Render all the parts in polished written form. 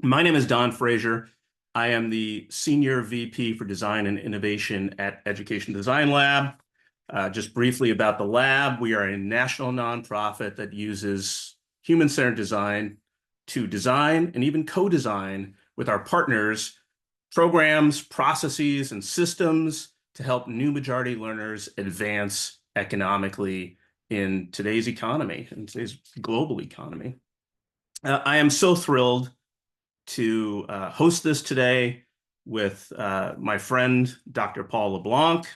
My name is Don Frazier. I am the Senior VP for Design and Innovation at Education Design Lab. Just briefly about the lab, we are a national nonprofit that uses human-centered design to design and even co-design with our partners programs, processes, and systems to help new majority learners advance economically in today's economy, in today's global economy. I am so thrilled to host this today with my friend, Dr. Paul LeBlanc.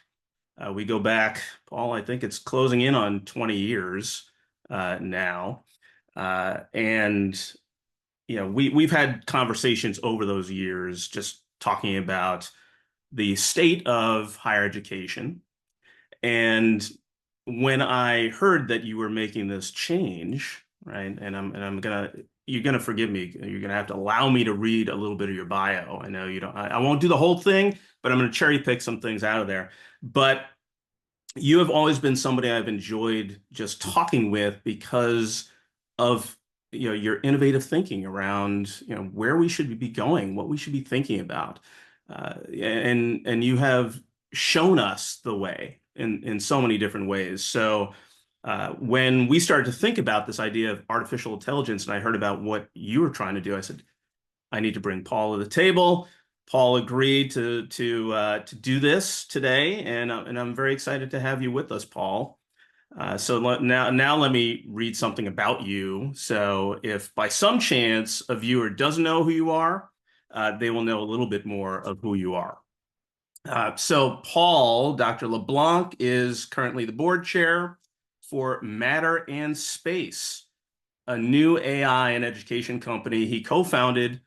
We go back, Paul, I think it's closing in on 20 years now. And, we've had conversations over those years just talking about the state of higher education. And when I heard that you were making this change, right, you're gonna forgive me. You're gonna have to allow me to read a little bit of your bio. I know you don't. I won't do the whole thing, but I'm gonna cherry pick some things out of there. But you have always been somebody I've enjoyed just talking with because of your innovative thinking around where we should be going, what we should be thinking about, and you have shown us the way in so many different ways. So when we started to think about this idea of artificial intelligence, and I heard about what you were trying to do, I said, I need to bring Paul to the table. Paul agreed to do this today, and I'm very excited to have you with us, Paul. Now let me read something about you. So if by some chance a viewer doesn't know who you are, they will know a little bit more of who you are. So Paul, Dr. LeBlanc is currently the board chair for Matter and Space, a new AI and education company he co-founded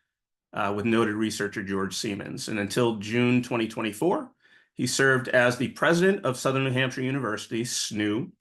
with noted researcher George Siemens. And until June 2024, he served as the president of Southern New Hampshire University, SNU.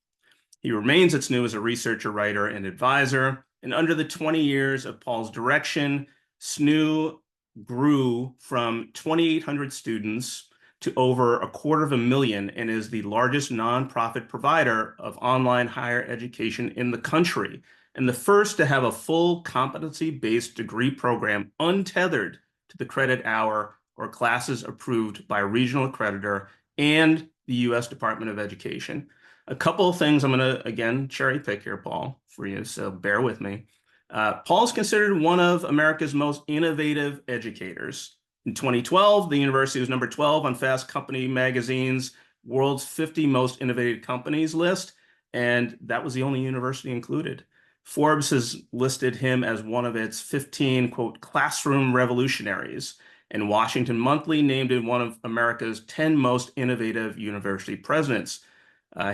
He remains at SNU as a researcher, writer, and advisor. And under the 20 years of Paul's direction, SNU grew from 2,800 students to over 250,000 and is the largest nonprofit provider of online higher education in the country and the first to have a full competency-based degree program untethered to the credit hour or classes approved by a regional accreditor and the U.S. Department of Education. A couple of things I'm going to, again, cherry pick here, Paul, for you, so bear with me. Paul is considered one of America's most innovative educators. In 2012, the university was number 12 on Fast Company magazine's World's 50 Most Innovative Companies list, and that was the only university included. Forbes has listed him as one of its 15, quote, classroom revolutionaries, and Washington Monthly named him one of America's 10 most innovative university presidents.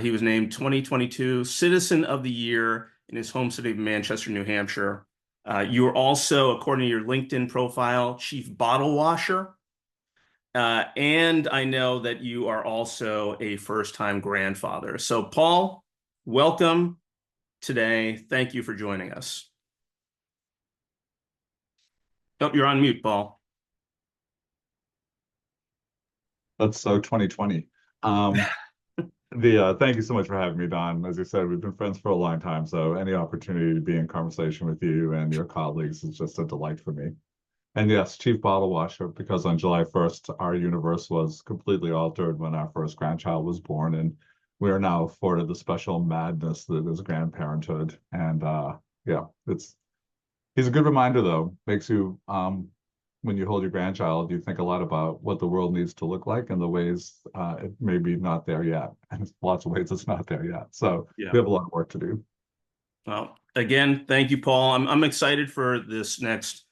He was named 2022 Citizen of the Year in his home city of Manchester, New Hampshire. You are also, according to your LinkedIn profile, chief bottle washer. And I know that you are also a first-time grandfather. So, Paul, welcome today. Thank you for joining us. Oh, you're on mute, Paul. That's so 2020. Thank you so much for having me, Don. As you said, we've been friends for a long time, so any opportunity to be in conversation with you and your colleagues is just a delight for me. And yes, chief bottle washer, because on July 1st, our universe was completely altered when our first grandchild was born, and we are now afforded the special madness that is grandparenthood. And yeah, he's a good reminder though. Makes you when you hold your grandchild, you think a lot about what the world needs to look like and the ways it may be not there yet. And lots of ways it's not there yet. So Yeah. we have a lot of work to do. Well, again, thank you, Paul. I'm excited for this next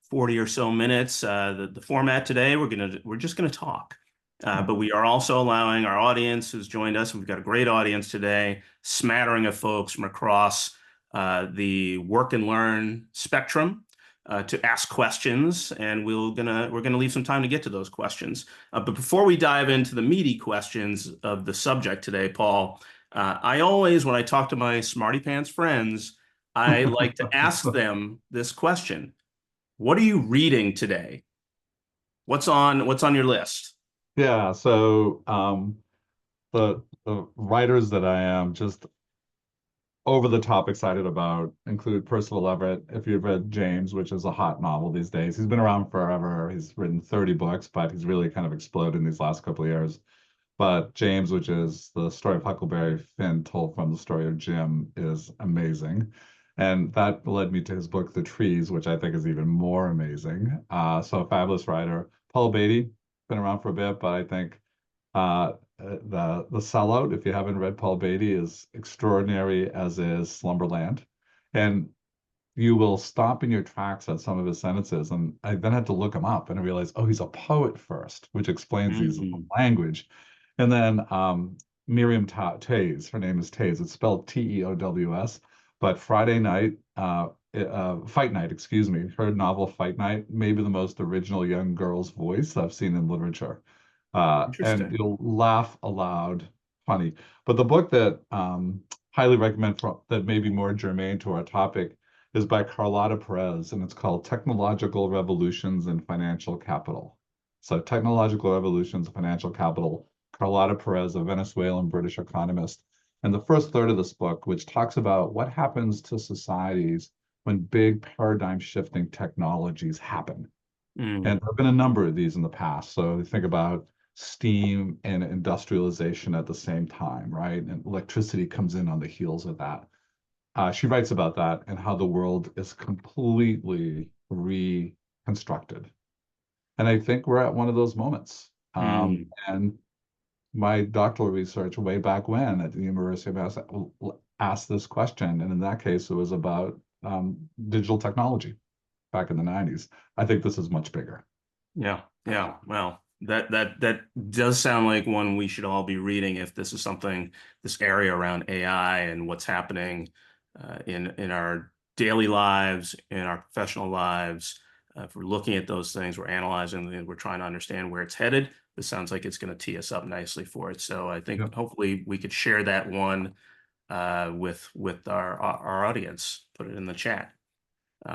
40 or so minutes. The format today, we're just gonna talk. But we are also allowing our audience who's joined us, and we've got a great audience today, smattering of folks from across the work and learn spectrum to ask questions, and we're gonna leave some time to get to those questions. But before we dive into the meaty questions of the subject today, Paul, I always, when I talk to my smarty pants friends, I like to ask them this question: what are you reading today? What's on your list? Yeah, so the writers that I am just over the top excited about include Percival Everett. If you've read James, which is a hot novel these days, he's been around forever. He's written 30 books, but he's really kind of exploded in these last couple of years. But James, which is the story of Huckleberry Finn told from the story of Jim, is amazing. And that led me to his book, The Trees, which I think is even more amazing. So a fabulous writer. Paul Beatty, been around for a bit, but I think the Sellout, if you haven't read Paul Beatty, is extraordinary, as is Slumberland. And you will stop in your tracks at some of his sentences. And I then had to look him up and I realized, oh, he's a poet first, which explains his Mhm. language. And then Miriam Tays, her name is Tays. It's spelled Teows. But Friday Night, Fight Night, excuse me, her novel Fight Night, maybe the most original young girl's voice I've seen in literature. And Interesting. you'll laugh aloud, funny. But the book that highly recommend that may be more germane to our topic is by Carlota Perez, and it's called Technological Revolutions in Financial Capital. So, Technological Revolutions in Financial Capital, Carlota Perez, a Venezuelan British economist. And the first third of this book, which talks about what happens to societies when big paradigm shifting technologies happen. Mm. And there have been a number of these in the past. So think about steam and industrialization at the same time, right? And electricity comes in on the heels of that. She writes about that and how the world is completely reconstructed. And I think we're at one of those moments. Mm. And my doctoral research way back when at the University of Mass asked this question. And in that case, it was about digital technology back in the 90s. I think this is much bigger. Yeah, yeah. Well, that does sound like one we should all be reading if this is something, this area around AI and what's happening in our daily lives, in our professional lives. If we're looking at those things, we're analyzing, and we're trying to understand where it's headed. This sounds like it's going to tee us up nicely for it. So I think Yep. hopefully we could share that one with our audience. Put it in the chat.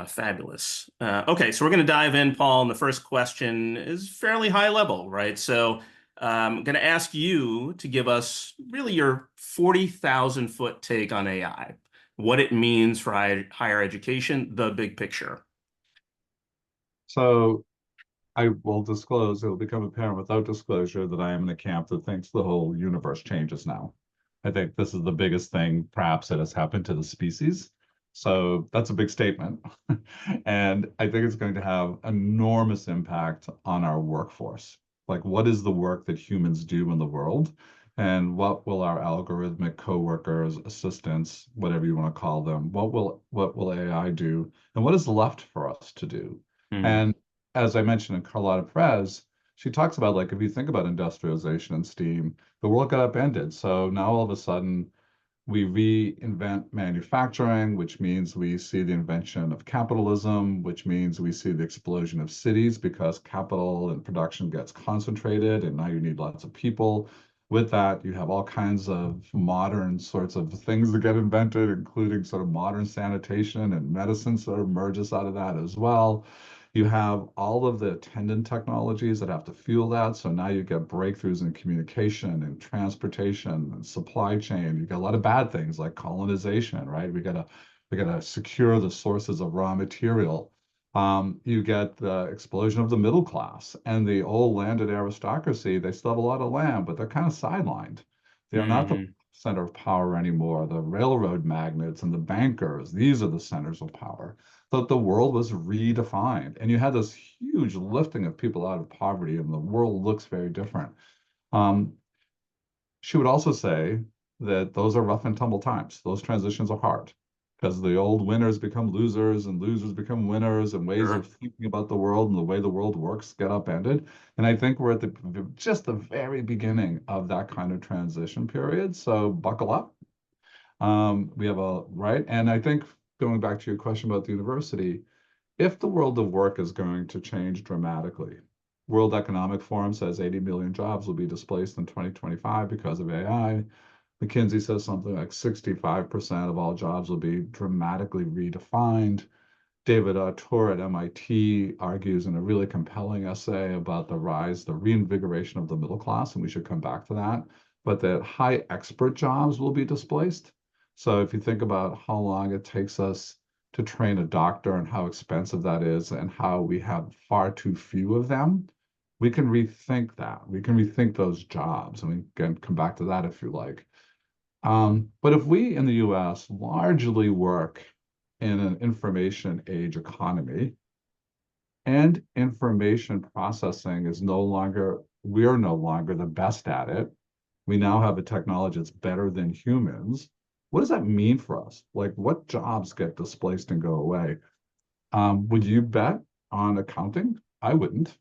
Fabulous. Okay, so we're going to dive in, Paul, and the first question is fairly high level, right? So I'm going to ask you to give us really your 40,000 foot take on AI, what it means for higher education, the big picture. So I will disclose, it will become apparent without disclosure that I am in the camp that thinks the whole universe changes now. I think this is the biggest thing perhaps that has happened to the species. So that's a big statement. And I think it's going to have enormous impact on our workforce. Like, what is the work that humans do in the world? And what will our algorithmic coworkers, assistants, whatever you want to call them, what will AI do? And what is left for us to do? Hmm. And as I mentioned in Carlotta Perez, she talks about, like, if you think about industrialization and steam, the world got upended. So now all of a sudden we reinvent manufacturing, which means we see the invention of capitalism, which means we see the explosion of cities because capital and production gets concentrated, and now you need lots of people. With that, you have all kinds of modern sorts of things that get invented, including sort of modern sanitation and medicine sort of emerges out of that as well. You have all of the attendant technologies that have to fuel that. So now you get breakthroughs in communication and transportation and supply chain. You got a lot of bad things like colonization, right? We gotta secure the sources of raw material. You get the explosion of the middle class and the old landed aristocracy. They still have a lot of land, but they're kind of sidelined. They are not the Hmm. center of power anymore. The railroad magnates and the bankers, these are the centers of power. That the world was redefined, and you had this huge lifting of people out of poverty, and the world looks very different. Um, she would also say that those are rough and tumble times. Those transitions are hard because the old winners become losers and losers become winners, and ways of Sure. thinking about the world and the way the world works get upended. And I think we're at just the very beginning of that kind of transition period. So buckle up. We have a right. And I think going back to your question about the university, if the world of work is going to change dramatically, World Economic Forum says 80 million jobs will be displaced in 2025 because of AI. McKinsey says something like 65% of all jobs will be dramatically redefined. David Autor at MIT argues in a really compelling essay about the rise, the reinvigoration of the middle class, and we should come back to that, but that high expert jobs will be displaced. So if you think about how long it takes us to train a doctor and how expensive that is and how we have far too few of them, we can rethink that. We can rethink those jobs. And we can come back to that if you like. But if we in the US largely work in an information age economy, and information processing is no longer, we're no longer the best at it. We now have a technology that's better than humans. What does that mean for us? Like, what jobs get displaced and go away? Would you bet on accounting? I wouldn't.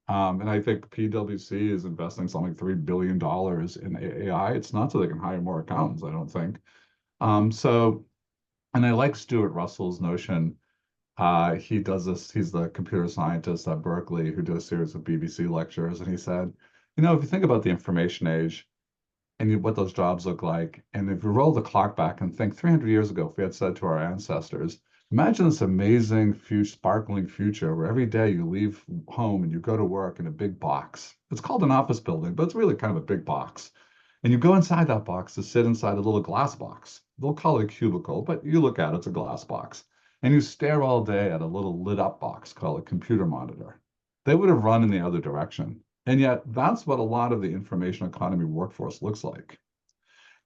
And I think PwC is investing something like $3 billion in AI. It's not so they can hire more accountants, I don't think. So, and I like Stuart Russell's notion. He does this, he's the computer scientist at Berkeley who did a series of BBC lectures. And he said, you know, if you think about the information age and what those jobs look like, and if you roll the clock back and think 300 years ago, if we had said to our ancestors, imagine this amazing, sparkling future where every day you leave home and you go to work in a big box. It's called an office building, but it's really kind of a big box. And you go inside that box to sit inside a little glass box. They'll call it a cubicle, but you look at it, it's a glass box. And you stare all day at a little lit up box called a computer monitor. They would have run in the other direction. And yet, that's what a lot of the information economy workforce looks like.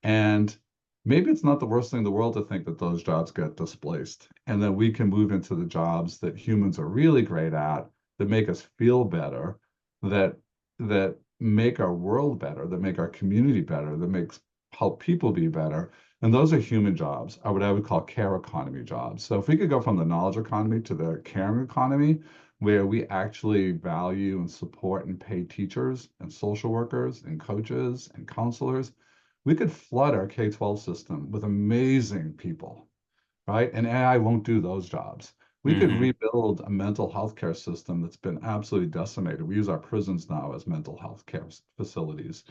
And maybe it's not the worst thing in the world to think that those jobs get displaced and that we can move into the jobs that humans are really great at, that make us feel better, that make our world better, that make our community better, that makes help people be better. And those are human jobs, or what I would call care economy jobs. So if we could go from the knowledge economy to the caring economy, where we actually value and support and pay teachers and social workers and coaches and counselors, we could flood our K-12 system with amazing people, right? And AI won't do those jobs. We could rebuild a mental health care system that's been absolutely decimated. We use our prisons now as mental health care facilities.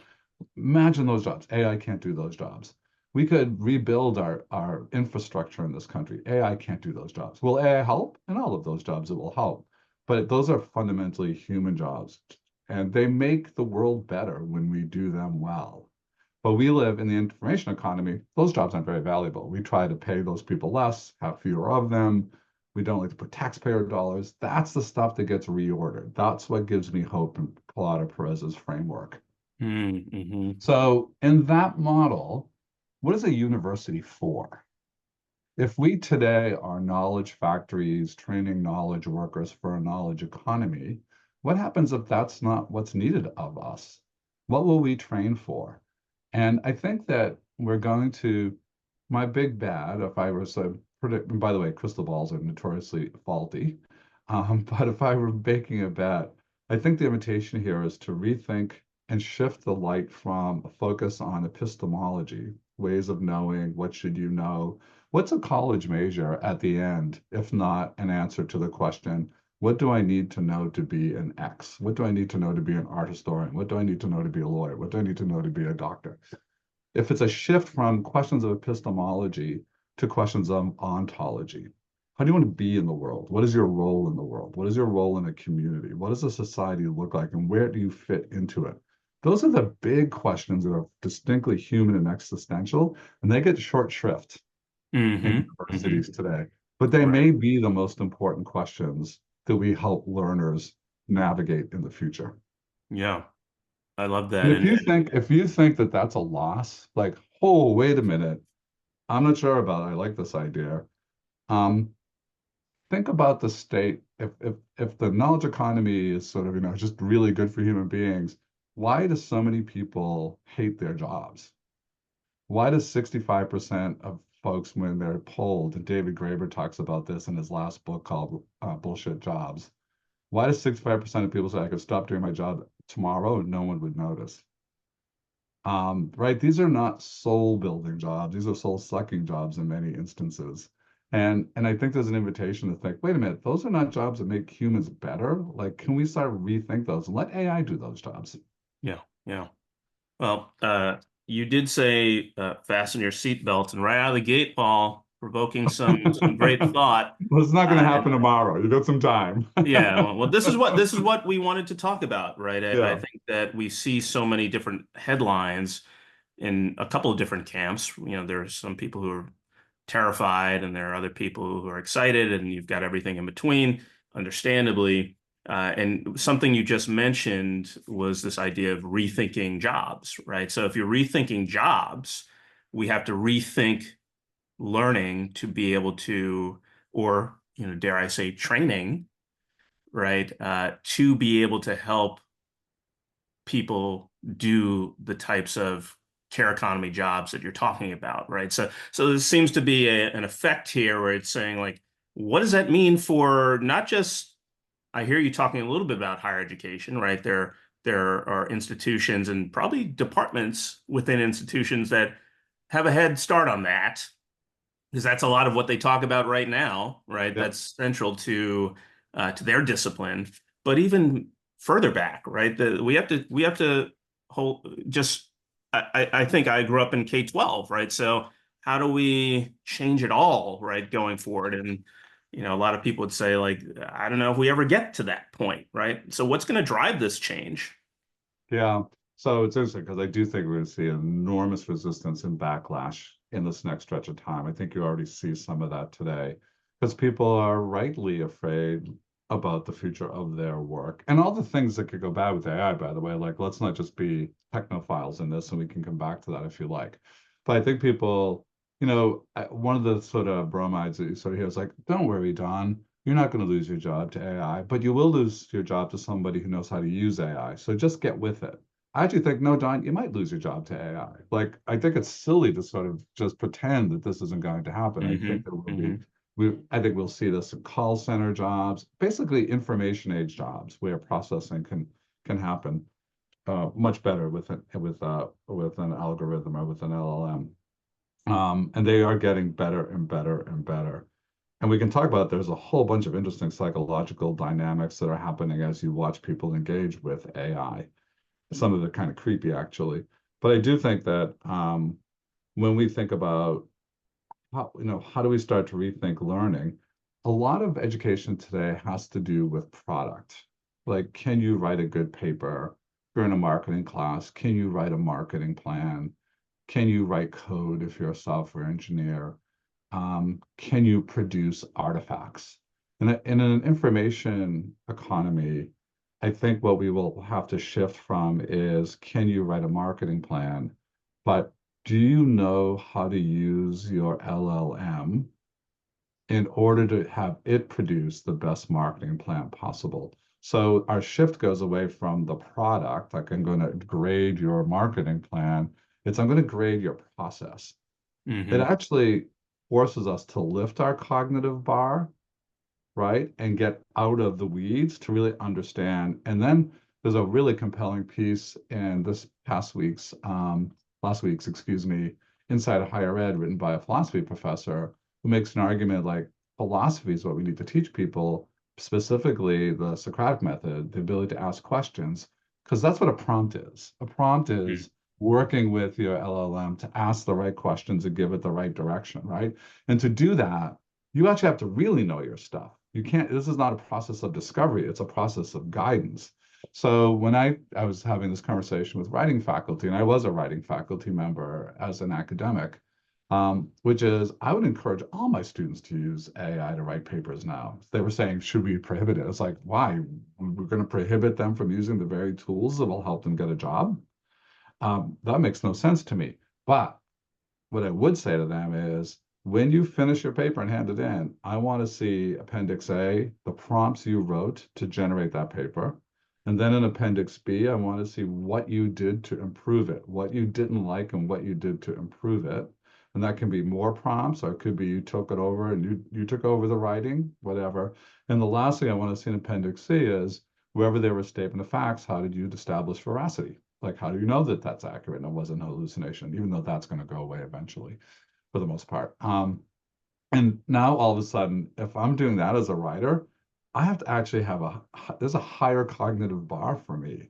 Imagine those jobs. AI can't do those jobs. We could rebuild our infrastructure in this country. AI can't do those jobs. Will AI help? In all of those jobs, it will help. But those are fundamentally human jobs. And they make the world better when we do them well. But we live in the information economy. Those jobs aren't very valuable. We try to pay those people less, have fewer of them. We don't like to put taxpayer dollars. That's the stuff that gets reordered. That's what gives me hope in Palada Perez's framework. Mm-hmm. So in that model, what is a university for? If we today are knowledge factories training knowledge workers for a knowledge economy, what happens if that's not what's needed of us? What will we train for? And I think that we're going to, my big bad, if I was to predict, and by the way, crystal balls are notoriously faulty, but if I were making a bet, I think the invitation here is to rethink and shift the light from a focus on epistemology, ways of knowing, what should you know, what's a college major at the end, if not an answer to the question, what do I need to know to be an X? What do I need to know to be an art historian? What do I need to know to be a lawyer? What do I need to know to be a doctor? If it's a shift from questions of epistemology to questions of ontology, how do you want to be in the world? What is your role in the world? What is your role in a community? What does a society look like? And where do you fit into it? Those are the big questions that are distinctly human and existential, and they get short shrift in universities today. But they may be the most important questions that we help learners navigate in the future. Yeah, I love that. And And if you think that that's a loss, like, oh, wait a minute, I'm not sure about it. I like this idea. Um, think about the state. If the knowledge economy is sort of, just really good for human beings, why do so many people hate their jobs? Why does 65% of folks, when they're polled, and David Graeber talks about this in his last book called Bullshit Jobs, why does 65% of people say I could stop doing my job tomorrow and no one would notice? Right? These are not soul building jobs. These are soul sucking jobs in many instances. And I think there's an invitation to think, wait a minute, those are not jobs that make humans better. Like, can we start to rethink those and let AI do those jobs? yeah, yeah. Well, you did say fasten your seatbelts, and right out of the gate, Paul, provoking some great thought. Well, it's not going to And happen tomorrow. You got some time. yeah, well, this is what we wanted to talk about, right? I Yeah. think that we see so many different headlines in a couple of different camps. You know, there's some people who are terrified, and there are other people who are excited, and you've got everything in between, understandably. And something you just mentioned was this idea of rethinking jobs, right? So if you're rethinking jobs, we have to rethink learning to be able to, or, you know, dare I say, training, right? To be able to help people do the types of care economy jobs that you're talking about, right? So there seems to be an effect here where it's saying like, what does that mean for not just, I hear you talking a little bit about higher education, right? There are institutions and probably departments within institutions that have a head start on that, because that's a lot of what they talk about right now, right? Yep. That's central to their discipline. But even further back, right? We have to hold just. I think I grew up in K-12, right? So how do we change it all, right, going forward? And you know, a lot of people would say like, I don't know if we ever get to that point, right? So what's going to drive this change? Yeah. So it's interesting because I do think we're going to see enormous resistance and backlash in this next stretch of time. I think you already see some of that today because people are rightly afraid about the future of their work and all the things that could go bad with AI, by the way. Like, let's not just be technophiles in this, and we can come back to that if you like. But I think people, one of the sort of bromides that you sort of hear is like, don't worry, Don. You're not going to lose your job to AI, but you will lose your job to somebody who knows how to use AI. So just get with it. I actually think, no, Don, you might lose your job to AI. Like, I think it's silly to sort of just pretend that this isn't going to happen. I think Hmm. there will be, Hmm. I think we'll see this in call center jobs, basically information age jobs where processing can happen much better with an algorithm or with an LLM. And they are getting better and better and better. And we can talk about there's a whole bunch of interesting psychological dynamics that are happening as you watch people engage with AI. Some of it kind of creepy, actually. But I do think that when we think about how do we start to rethink learning, a lot of education today has to do with product. Like, can you write a good paper? If you're in a marketing class, can you write a marketing plan? Can you write code if you're a software engineer? Can you produce artifacts? And in an information economy, I think what we will have to shift from is can you write a marketing plan, but do you know how to use your LLM in order to have it produce the best marketing plan possible? So our shift goes away from the product, like I'm going to grade your marketing plan. I'm going to grade your process. It Hmm. actually forces us to lift our cognitive bar, right? And get out of the weeds to really understand. And then there's a really compelling piece in last week's, excuse me, Inside of Higher Ed, written by a philosophy professor who makes an argument like philosophy is what we need to teach people, specifically the Socratic method, the ability to ask questions, because that's what a prompt is. A prompt is working with your LLM to ask the right questions and give it the right direction, right? And to do that, you actually have to really know your stuff. You can't, this is not a process of discovery, it's a process of guidance. So when I was having this conversation with writing faculty, and I was a writing faculty member as an academic, which is I would encourage all my students to use AI to write papers now. They were saying, should we prohibit it? It's like, why? We're going to prohibit them from using the very tools that will help them get a job? That makes no sense to me. But what I would say to them is when you finish your paper and hand it in, I want to see Appendix A, the prompts you wrote to generate that paper. And then in Appendix B, I want to see what you did to improve it, what you didn't like and what you did to improve it. And that can be more prompts, or it could be you took it over and you took over the writing, whatever. And the last thing I want to see in Appendix C is wherever there was statement of facts, how did you establish veracity? Like, how do you know that that's accurate and it wasn't a hallucination, even though that's going to go away eventually for the most part. And now all of a sudden, if I'm doing that as a writer, I have to actually have there's a higher cognitive bar for me,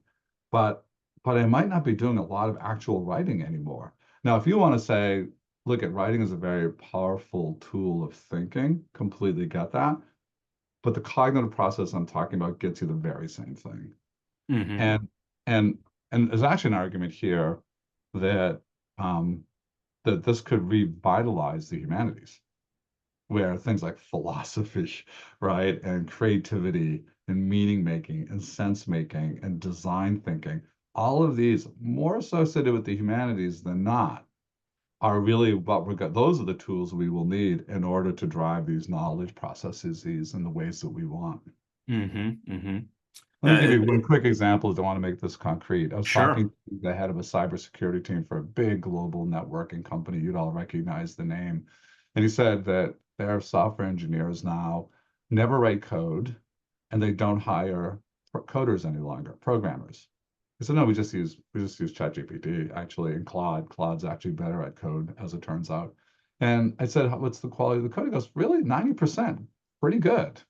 but I might not be doing a lot of actual writing anymore. Now, if you want to say, look at writing as a very powerful tool of thinking, completely get that. But the cognitive process I'm talking about gets you the very same thing. Hmm. And and and there's actually an argument here that that this could revitalize the humanities, where things like philosophy, right, and creativity and meaning making and sense making and design thinking, all of these more associated with the humanities than not are really what we're got. Those are the tools we will need in order to drive these knowledge processes in the ways that we want. Mm-hmm. Mm-hmm. Let me give you one quick example if I want to make this concrete. I was Sure. talking to the head of a cybersecurity team for a big global networking company. You'd all recognize the name. And he said that their software engineers now never write code and they don't hire coders any longer, programmers. I said, no, we just use ChatGPT actually, and Claude. Claude's actually better at code, as it turns out. And I said, what's the quality of the code? He goes, really, 90%, pretty good.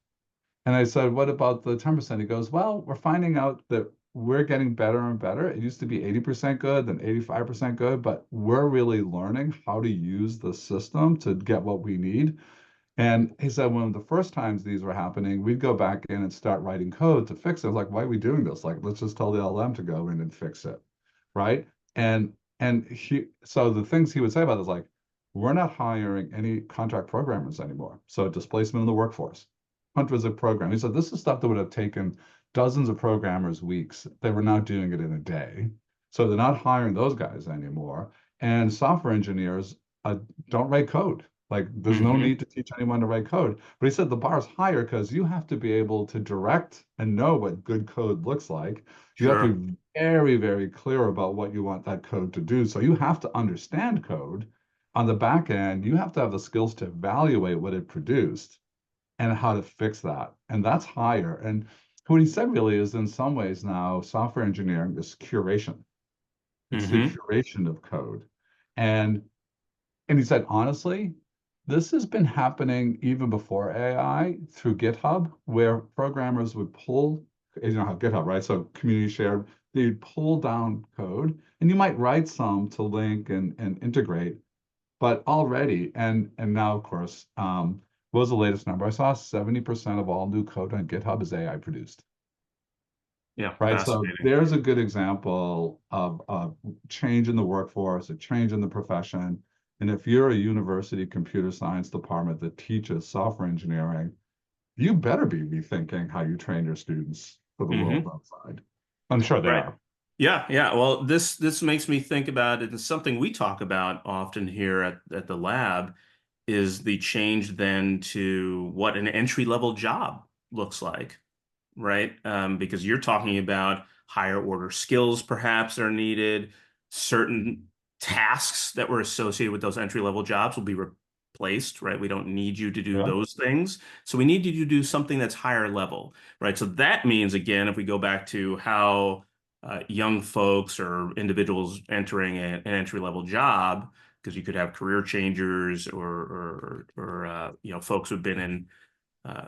And I said, what about the 10%? He goes, well, we're finding out that we're getting better and better. It used to be 80% good, then 85% good, but we're really learning how to use the system to get what we need. And he said, when the first times these were happening, we'd go back in and start writing code to fix it. Like, why are we doing this? Like, let's just tell the LM to go in and fix it. Right. So the things he would say about it is like, we're not hiring any contract programmers anymore. So displacement in the workforce, hundreds of programs. He said this is stuff that would have taken dozens of programmers weeks. They were now doing it in a day. So they're not hiring those guys anymore. And software engineers don't write code. Like there's no Mm-hmm. need to teach anyone to write code. But he said the bar is higher because you have to be able to direct and know what good code looks like. You have to Sure. be very, very clear about what you want that code to do. So you have to understand code. On the back end, you have to have the skills to evaluate what it produced and how to fix that. And that's higher. And what he said really is in some ways now, software engineering is curation. It's the Mm-hmm. curation of code. And and he said, honestly, this has been happening even before AI through GitHub, where programmers would pull, you know how GitHub, right? So community shared, they'd pull down code, and you might write some to link and integrate, but already, and now, of course, what was the latest number? I saw 70% of all new code on GitHub is AI produced. Yeah. Right. So Fascinating. there's a good example of a change in the workforce, a change in the profession. And if you're a university computer science department that teaches software engineering, you better be rethinking how you train your students for the world Mm-hmm. outside. I'm sure they Right. are. Yeah, yeah. Well, this makes me think about it. It's something we talk about often here at the lab is the change then to what an entry level job looks like, right? Because you're talking about higher order skills perhaps are needed. Certain tasks that were associated with those entry level jobs will be replaced, right? We don't need you to do Yeah. those things. So we need you to do something that's higher level, right? So that means, again, if we go back to how young folks or individuals entering an entry level job, because you could have career changers or folks who've been in uh,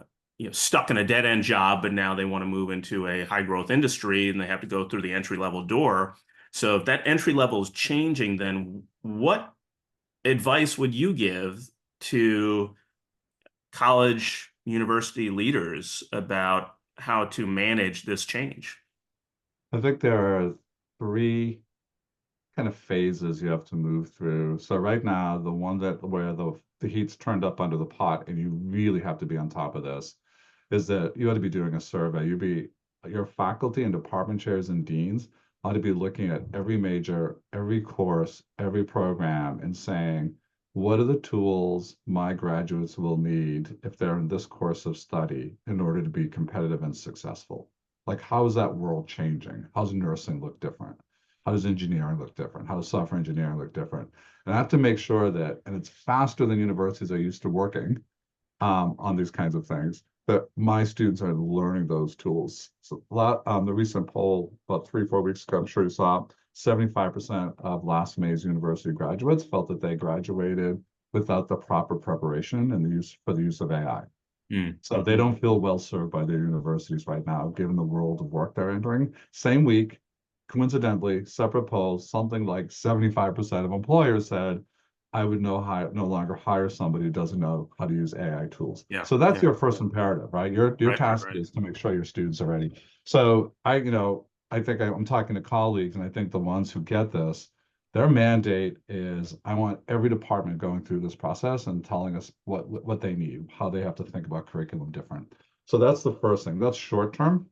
stuck in a dead end job, but now they want to move into a high growth industry and they have to go through the entry level door. So if that entry level is changing, then what advice would you give to college university leaders about how to manage this change? I think there are three kind of phases you have to move through. So right now, the one that where the heat's turned up under the pot and you really have to be on top of this is that you ought to be doing a survey. Your faculty and department chairs and deans ought to be looking at every major, every course, every program and saying, what are the tools my graduates will need if they're in this course of study in order to be competitive and successful? Like, how is that world changing? How's nursing look different? How does engineering look different? How does software engineering look different? And I have to make sure that, and it's faster than universities are used to working on these kinds of things, that my students are learning those tools. So the recent poll about 3, 4 weeks ago, I'm sure you saw, 75% of last May's university graduates felt that they graduated without the proper preparation and the use of AI. So they Mm-hmm. don't feel well served by their universities right now, given the world of work they're entering. Same week, coincidentally, separate polls, something like 75% of employers said, I would no longer hire somebody who doesn't know how to use AI tools. Yeah, So that's yeah, your first imperative, right? Your right, right, task right. is to make sure your students are ready. So I think I'm talking to colleagues, and I think the ones who get this, Their mandate is, I want every department going through this process and telling us what they need, how they have to think about curriculum different. So that's the first thing. That's short term.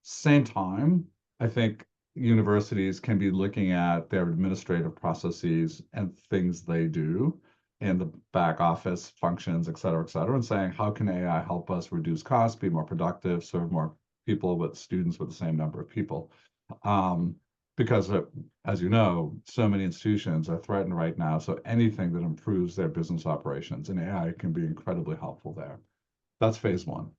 Same time, I think universities can be looking at their administrative processes and things they do in the back office functions, et cetera, and saying, how can AI help us reduce costs, be more productive, serve more people with students with the same number of people? Um, because as you know, so many institutions are threatened right now. So anything that improves their business operations and AI can be incredibly helpful there. That's phase one.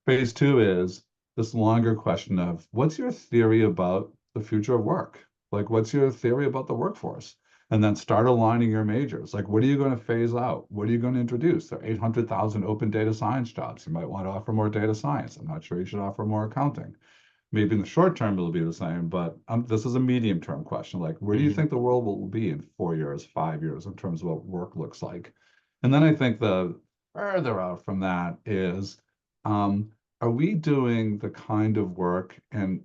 Phase two is this longer question of what's your theory about the future of work? Like, what's your theory about the workforce? And then start aligning your majors. Like, what are you going to phase out? What are you going to introduce? There are 800,000 open data science jobs. You might want to offer more data science. I'm not sure you should offer more accounting. Maybe in the short term, it'll be the same, but this is a medium term question. Like, where do you Mhm. think the world will be in 4 years, 5 years in terms of what work looks like? And then I think the further out from that is, um, are we doing the kind of work and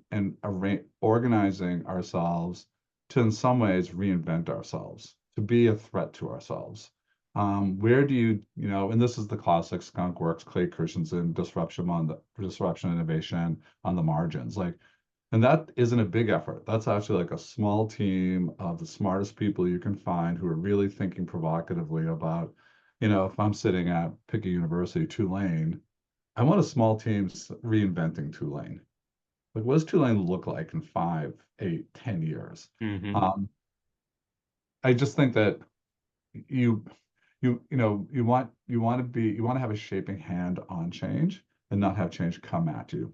organizing ourselves to, in some ways, reinvent ourselves, to be a threat to ourselves? Where do and this is the classic skunk works, Clay Christensen, disruption innovation on the margins. Like, and that isn't a big effort. That's actually like a small team of the smartest people you can find who are really thinking provocatively about, if I'm sitting at pick a university, Tulane, I want a small team reinventing Tulane. Like, what does Tulane look like in 5, 8, 10 years? Mhm. Um, I just think that you you want to have a shaping hand on change and not have change come at you.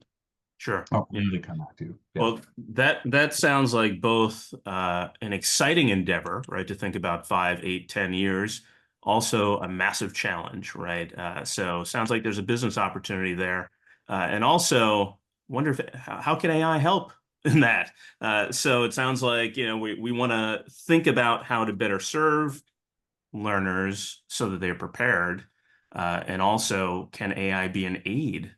Sure. Oh, Yeah. really come at you. Yeah. Well, that sounds like both an exciting endeavor, right? To think about 5, 8, 10 years, also a massive challenge, right? So sounds like there's a business opportunity there, and also wonder if how can AI help in that? So it sounds like we want to think about how to better serve learners so that they're prepared, and also can AI be an aid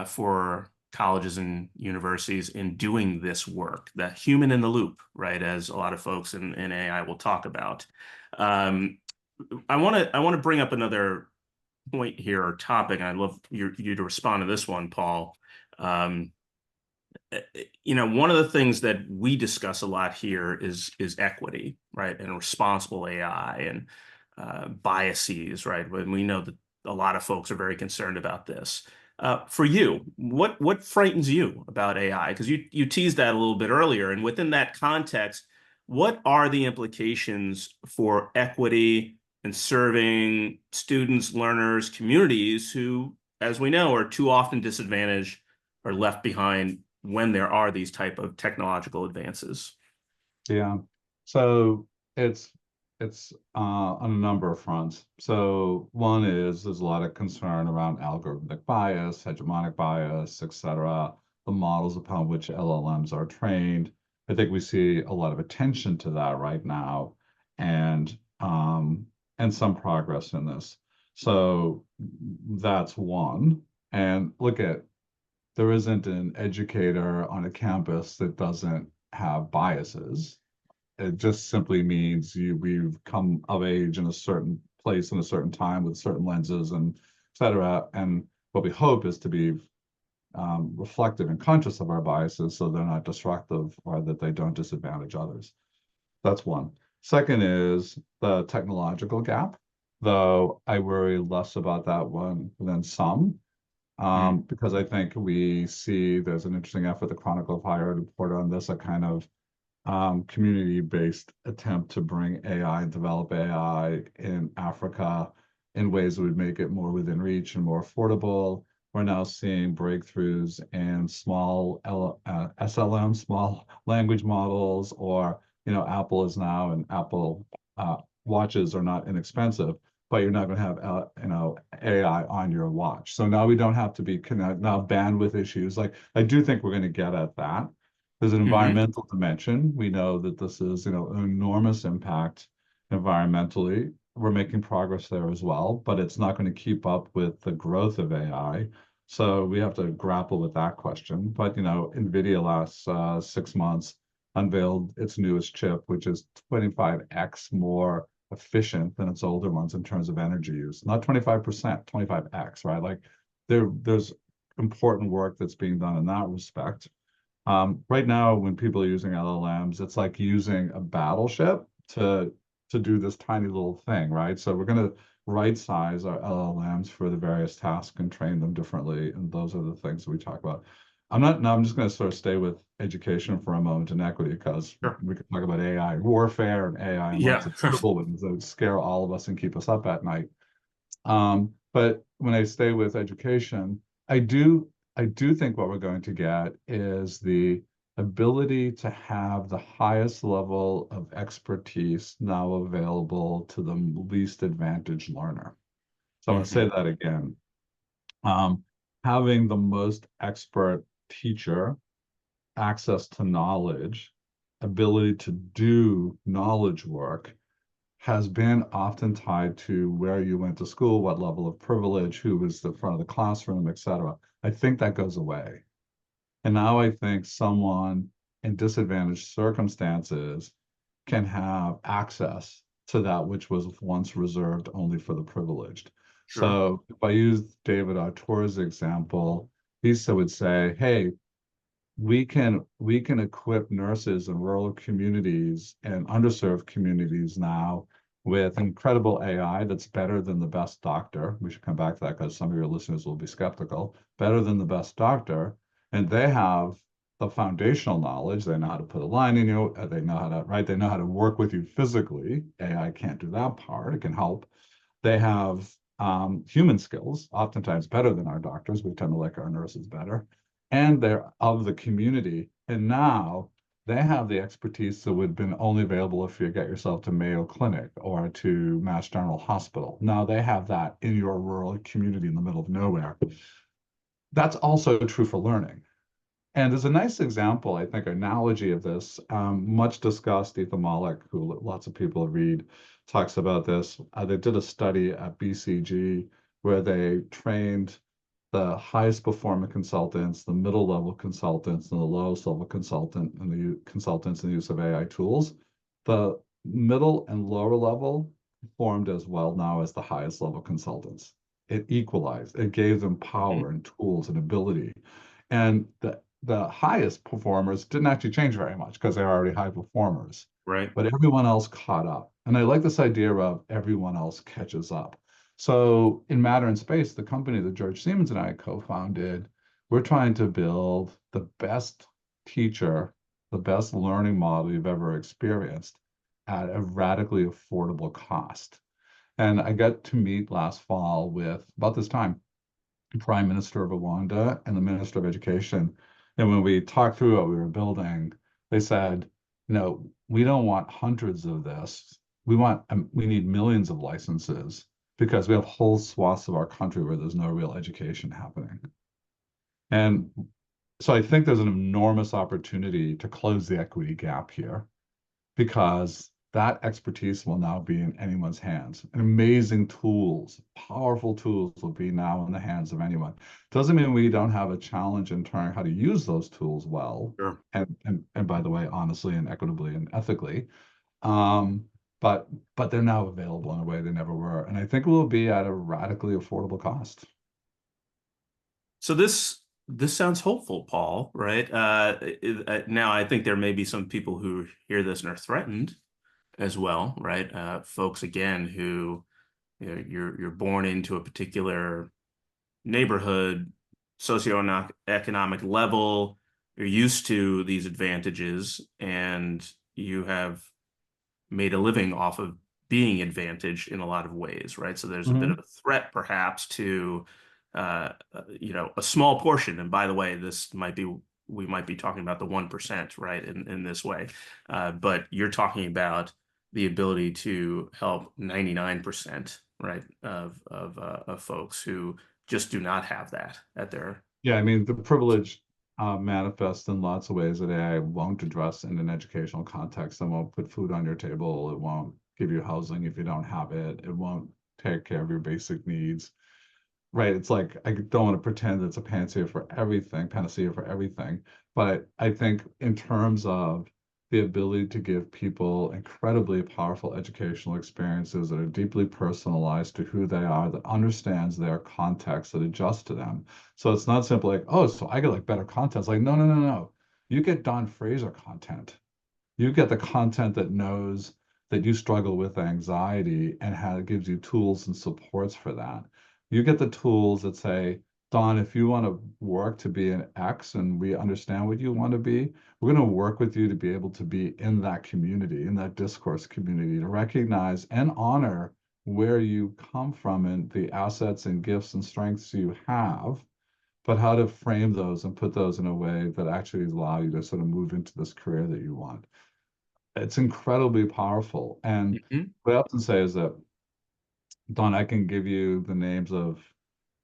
for colleges and universities in doing this work, the human in the loop, right? As a lot of folks in AI will talk about. Um, I want to bring up another point here or topic, and I'd love you to respond to this one, Paul. Um, one of the things that we discuss a lot here is equity, right, and responsible AI and biases, right? When we know that a lot of folks are very concerned about this. For you, what frightens you about AI? Because you teased that a little bit earlier, and within that context, what are the implications for equity and serving students, learners, communities who, as we know, are too often disadvantaged or left behind when there are these type of technological advances? Yeah. So it's on a number of fronts. So one is there's a lot of concern around algorithmic bias, hegemonic bias, et cetera, the models upon which LLMs are trained. I think we see a lot of attention to that right now, and some progress in this. So that's one. And look at there isn't an educator on a campus that doesn't have biases. It just simply means we've come of age in a certain place in a certain time with certain lenses and et cetera. And what we hope is to be reflective and conscious of our biases so they're not destructive or that they don't disadvantage others. That's one. Second is the technological gap, though I worry less about that one than some, Mm. because I think we see there's an interesting effort. The Chronicle of Higher Ed reported on this, a kind of community-based attempt to bring AI, develop AI in Africa in ways that would make it more within reach and more affordable. We're now seeing breakthroughs in small SLM, small language models, or Apple is now, and Apple watches are not inexpensive, but you're not going to have AI on your watch. So now we don't have to be connect now bandwidth issues. Like, I do think we're going to get at that. There's an Hmm. environmental dimension. We know that this is, an enormous impact environmentally. We're making progress there as well, but it's not going to keep up with the growth of AI. So we have to grapple with that question. But, NVIDIA last 6 months unveiled its newest chip, which is 25x more efficient than its older ones in terms of energy use. Not 25%, 25x, right? Like there's important work that's being done in that respect. Right now, when people are using LLMs, it's like using a battleship to do this tiny little thing, right? So we're going to right size our LLMs for the various tasks and train them differently, and those are the things that we talk about. I'm just going to sort of stay with education for a moment and equity because Sure. we could talk about AI warfare and AI and lots Yeah. of terrible ones that would scare all of us and keep us up at night. But when I stay with education, I do I do think what we're going to get is the ability to have the highest level of expertise now available to the least advantaged learner. So I'm going to say Mhm. that again. Um, Having the most expert teacher, access to knowledge, ability to do knowledge work has been often tied to where you went to school, what level of privilege, who was the front of the classroom, et cetera. I think that goes away. And now I think someone in disadvantaged circumstances can have access to that which was once reserved only for the privileged. Sure. So if I use David Autor's example, he would say, hey, we can equip nurses in rural communities and underserved communities now with incredible AI that's better than the best doctor. We should come back to that because some of your listeners will be skeptical. Better than the best doctor, and they have the foundational knowledge. They know how to put a line in you. They know how to right. They know how to work with you physically. AI can't do that part. It can help. They have human skills, oftentimes better than our doctors. We tend to like our nurses better. And they're of the community. And now they have the expertise that would have been only available if you get yourself to Mayo Clinic or to Mass General Hospital. Now they have that in your rural community in the middle of nowhere. That's also true for learning. And there's a nice example, I think, analogy of this. Much discussed, Ethan Mollick, who lots of people read, talks about this. They did a study at BCG where they trained the highest performing consultants, the middle level consultants, and the lowest level consultants in the use of AI tools. The middle and lower level performed as well now as the highest level consultants. It equalized, it gave them Mhm. power and tools and ability. And the highest performers didn't actually change very much because they're already high performers. Right. But everyone else caught up. And I like this idea of everyone else catches up. So in Matter and Space, the company that George Siemens and I co-founded, we're trying to build the best teacher, the best learning model you've ever experienced at a radically affordable cost. And I got to meet last fall with, about this time, Prime Minister of Rwanda and the Minister of Education. And when we talked through what we were building, they said, no, we don't want hundreds of this. We need millions of licenses because we have whole swaths of our country where there's no real education happening. And so I think there's an enormous opportunity to close the equity gap here because that expertise will now be in anyone's hands. And amazing tools, powerful tools will be now in the hands of anyone. Doesn't mean we don't have a challenge in trying how to use those tools well, Sure. and by the way, honestly and equitably and ethically. Um, but they're now available in a way they never were. And I think it will be at a radically affordable cost. So this sounds hopeful, Paul, right? Now I think there may be some people who hear this and are threatened as well, right? Folks again who you're born into a particular neighborhood, socioeconomic level, you're used to these advantages, and you have made a living off of being advantaged in a lot of ways, right? So there's a bit of Mhm. a threat perhaps to a small portion. And by the way, we might be talking about the 1%, right? In this way. But you're talking about the ability to help 99%, right, of folks who just do not have that at their Yeah, I mean, the privilege manifests in lots of ways that AI won't address in an educational context. It won't put food on your table. It won't give you housing if you don't have it. It won't take care of your basic needs. Right? It's like I don't want to pretend it's a panacea for everything, but I think in terms of the ability to give people incredibly powerful educational experiences that are deeply personalized to who they are, that understands their context, that adjusts to them. So it's not simply like, oh, so I get like better content. It's like, no, no, no, no. You get Don Fraser content. You get the content that knows that you struggle with anxiety and gives you tools and supports for that. You get the tools that say, Don, if you want to work to be an X and we understand what you want to be, we're going to work with you to be able to be in that community, in that discourse community, to recognize and honor where you come from and the assets and gifts and strengths you have, but how to frame those and put those in a way that actually allow you to sort of move into this career that you want. It's incredibly powerful. And Mhm. what I often say is that, Don, I can give you the names of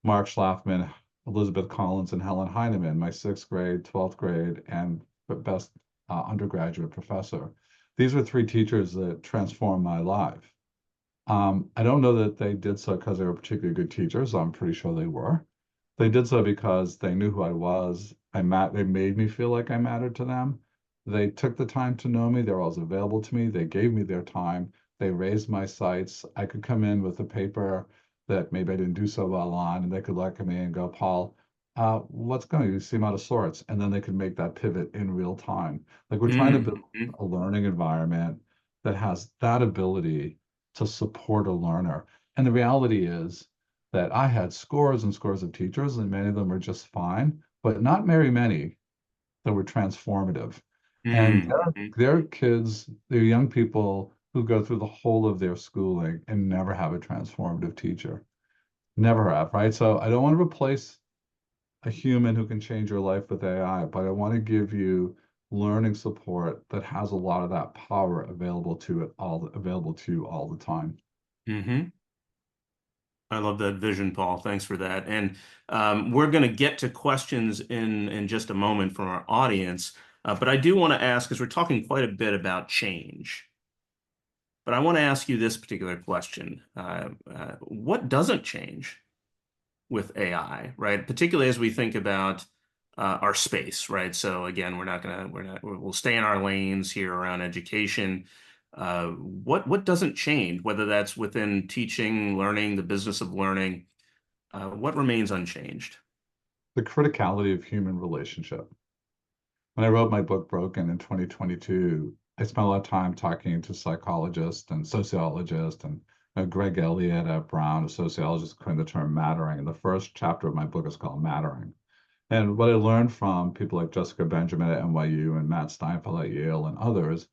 Mark Schlafman, Elizabeth Collins, and Helen Heineman, my sixth grade, 12th grade, and best undergraduate professor. These were three teachers that transformed my life. I don't know that they did so because they were particularly good teachers. I'm pretty sure they were. They did so because they knew who I was. They made me feel like I mattered to them. They took the time to know me. They were always available to me. They gave me their time. They raised my sights. I could come in with a paper that maybe I didn't do so well on, and they could look at me and go, Paul, what's going on? You seem out of sorts. And then they could make that pivot in real time. Like we're trying to build Mhm. a learning environment that has that ability to support a learner. And the reality is that I had scores and scores of teachers, and many of them were just fine, but not very many that were transformative. And Mhm. they're kids, they're young people who go through the whole of their schooling and never have a transformative teacher. Never have, right? So I don't want to replace a human who can change your life with AI, but I want to give you learning support that has a lot of that power available to you all the time. Mhm. I love that vision, Paul. Thanks for that. And we're going to get to questions in just a moment from our audience. But I do want to ask, because we're talking quite a bit about change. But I want to ask you this particular question. What doesn't change with AI, right? Particularly as we think about our space, right? So again, we'll stay in our lanes here around education. What doesn't change, whether that's within teaching, learning, the business of learning, what remains unchanged? The criticality of human relationship. When I wrote my book Broken in 2022, I spent a lot of time talking to psychologists and sociologists and Greg Elliott at Brown, a sociologist, coined the term mattering. And the first chapter of my book is called Mattering. And what I learned from people like Jessica Benjamin at NYU and Matt Steinfeld at Yale and others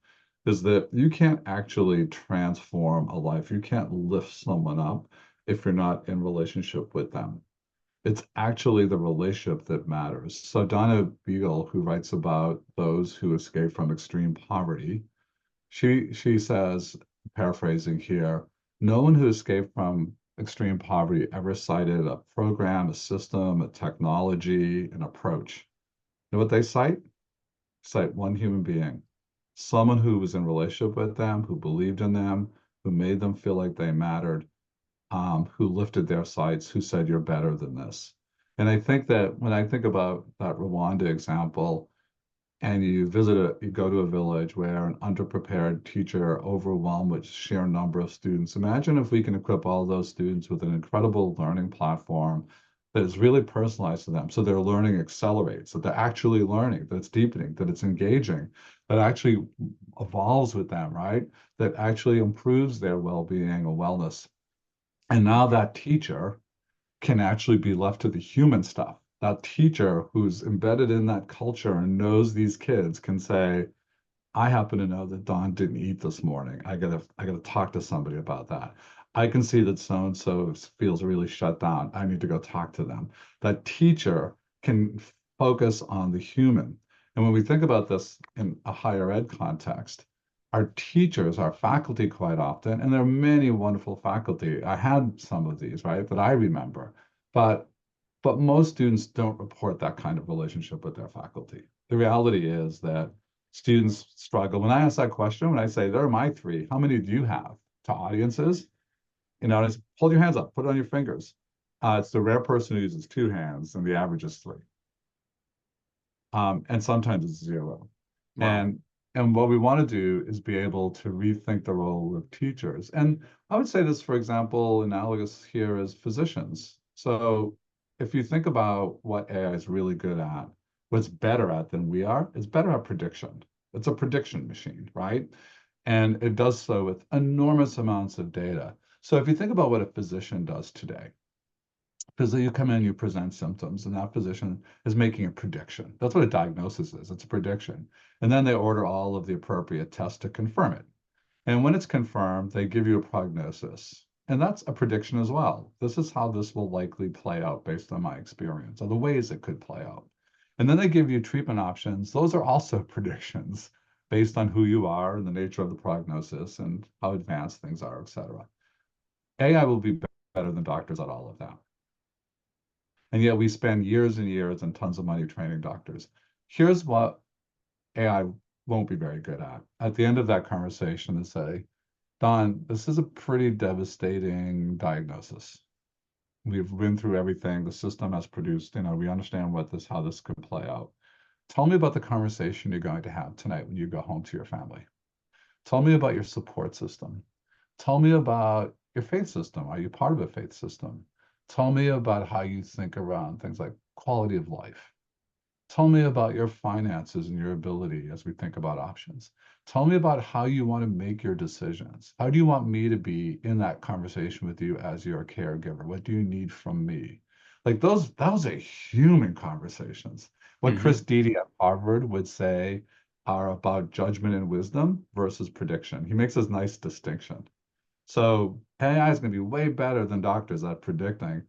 is that you can't actually transform a life. You can't lift someone up if you're not in relationship with them. It's actually the relationship that matters. So Donna Beagle, who writes about those who escape from extreme poverty, she says, paraphrasing here, no one who escaped from extreme poverty ever cited a program, a system, a technology, an approach. You know what they cite? Cite one human being, someone who was in relationship with them, who believed in them, who made them feel like they mattered, who lifted their sights, who said, you're better than this. And I think that when I think about that Rwanda example, and you go to a village where an underprepared teacher overwhelmed with sheer number of students. Imagine if we can equip all those students with an incredible learning platform that is really personalized to them. So their learning accelerates, that they're actually learning, that it's deepening, that it's engaging, that actually evolves with them, right? That actually improves their well-being and wellness. And now that teacher can actually be left to the human stuff. That teacher who's embedded in that culture and knows these kids can say, I happen to know that Don didn't eat this morning. I gotta talk to somebody about that. I can see that so and so feels really shut down. I need to go talk to them. That teacher can focus on the human. And when we think about this in a higher ed context, our teachers, our faculty quite often, and there are many wonderful faculty. I had some of these, right, that I remember, but most students don't report that kind of relationship with their faculty. The reality is that students struggle. When I ask that question, when I say, there are my three, how many do you have to audiences? You know, it's hold your hands up, put it on your fingers. It's the rare person who uses two hands, and the average is three. And sometimes it's zero. Wow. And And what we want to do is be able to rethink the role of teachers. And I would say this, for example, analogous here is physicians. So if you think about what AI is really good at, what's better at than we are, it's better at prediction. It's a prediction machine, right? And it does so with enormous amounts of data. So if you think about what a physician does today, because you come in, you present symptoms, and that physician is making a prediction. That's what a diagnosis is. It's a prediction. And then they order all of the appropriate tests to confirm it. And when it's confirmed, they give you a prognosis. And that's a prediction as well. This is how this will likely play out based on my experience, or the ways it could play out. And then they give you treatment options. Those are also predictions based on who you are and the nature of the prognosis and how advanced things are, et cetera. AI will be better than doctors at all of that. And yet we spend years and years and tons of money training doctors. Here's what AI won't be very good at. At the end of that conversation, is say, Don, this is a pretty devastating diagnosis. We've been through everything. The system has produced, we understand how this could play out. Tell me about the conversation you're going to have tonight when you go home to your family. Tell me about your support system. Tell me about your faith system. Are you part of a faith system? Tell me about how you think around things like quality of life. Tell me about your finances and your ability as we think about options. Tell me about how you want to make your decisions. How do you want me to be in that conversation with you as your caregiver? What do you need from me? Like those are human conversations. What Chris Dede at Harvard would say are about judgment and wisdom versus prediction. He makes this nice distinction. So AI is going to be way better than doctors at predicting.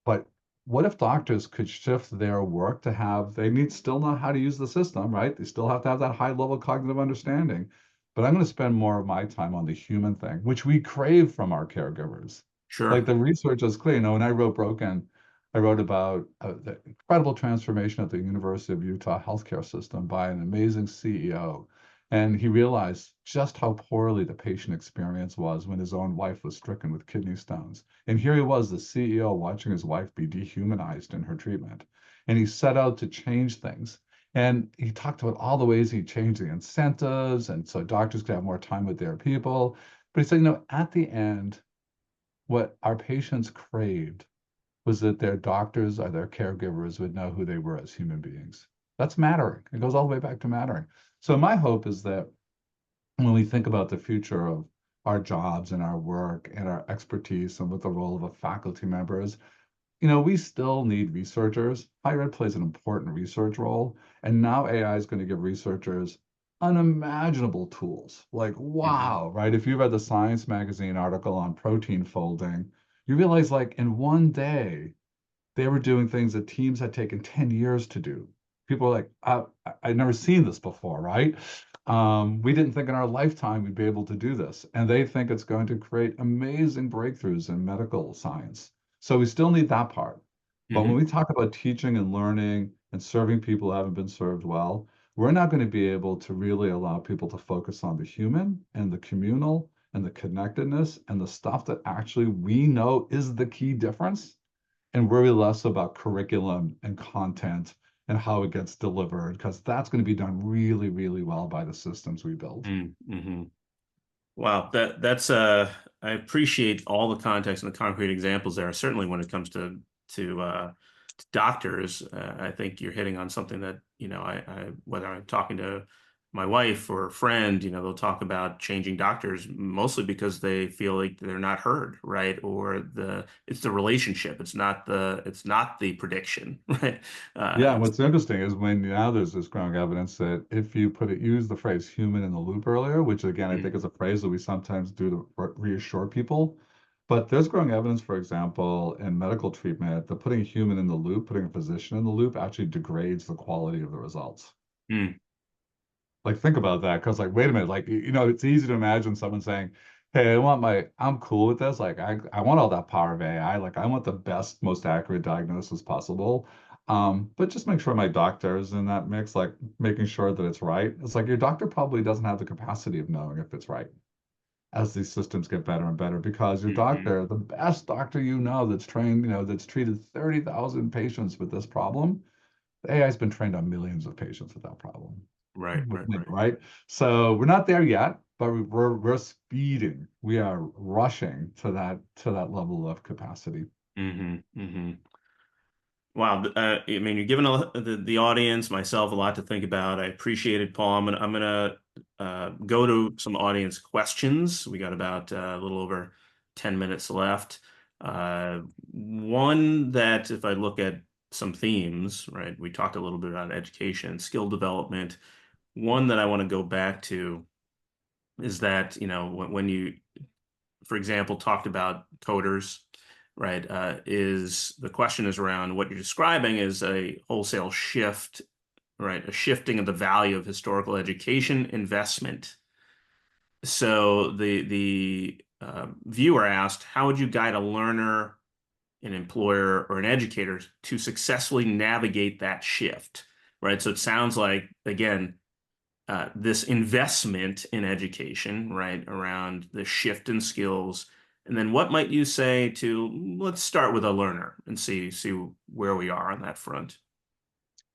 But what if doctors could shift their work to they need still know how to use the system, right? They still have to have that high level cognitive understanding. But I'm going to spend more of my time on the human thing, which we crave from our caregivers. Like Sure. the research is clear. When I wrote Broken, I wrote about the incredible transformation at the University of Utah healthcare system by an amazing CEO. And he realized just how poorly the patient experience was when his own wife was stricken with kidney stones. And here he was, the CEO, watching his wife be dehumanized in her treatment. And he set out to change things. And he talked about all the ways he changed the incentives, and so doctors could have more time with their people. But he said, at the end, what our patients craved was that their doctors or their caregivers would know who they were as human beings. That's mattering. It goes all the way back to mattering. So my hope is that when we think about the future of our jobs and our work and our expertise and what the role of a faculty member is, we still need researchers. Higher ed plays an important research role. And now AI is going to give researchers unimaginable tools. Like, wow, right? If you read the Science magazine article on protein folding, you realize like in one day, they were doing things that teams had taken 10 years to do. People were like, I'd never seen this before, right? We didn't think in our lifetime we'd be able to do this. And they think it's going to create amazing breakthroughs in medical science. So we still need that part. But when we talk about teaching and learning and serving people who haven't been served well, we're not going to be able to really allow people to focus on the human and the communal and the connectedness and the stuff that actually we know is the key difference, and worry less about curriculum and content and how it gets delivered, because that's going to be done really, really well by the systems we build. Mm-hmm. Wow, that's I appreciate all the context and the concrete examples there. Certainly when it comes to doctors, I think you're hitting on something that, I whether I'm talking to my wife or a friend, they'll talk about changing doctors mostly because they feel like they're not heard, right? Or it's the relationship. It's not the prediction, right? Yeah, what's interesting is when now there's this growing evidence that if you use the phrase human in the loop earlier, which again, I think is a phrase that we sometimes do to reassure people, but there's growing evidence, for example, in medical treatment, that putting a human in the loop, putting a physician in the loop actually degrades the quality of the results. Mm. Like, think about that, because like, wait a minute, like, it's easy to imagine someone saying, hey, I'm cool with this. Like, I want all that power of AI. Like, I want the best, most accurate diagnosis possible. But just make sure my doctor is in that mix, like making sure that it's right. It's like your doctor probably doesn't have the capacity of knowing if it's right as these systems get better and better, because your doctor, the best doctor that's trained, that's treated 30,000 patients with this problem, the AI has been trained on millions of patients with that problem. right. right? So we're not there yet, but we're speeding. We are rushing to that level of capacity. Hmm. Wow. I mean, you're giving the audience, myself, a lot to think about. I appreciate it, Paul. I'm gonna go to some audience questions. We got about a little over 10 minutes left. One that, if I look at some themes, right, we talked a little bit about education, skill development. One that I want to go back to is that, when you, for example, talked about coders, right? Is the question is around what you're describing is a wholesale shift, right? A shifting of the value of historical education investment. So the viewer asked, how would you guide a learner, an employer, or an educator to successfully navigate that shift, right? So it sounds like, again, this investment in education, right, around the shift in skills. And then what might you say to, let's start with a learner and see where we are on that front.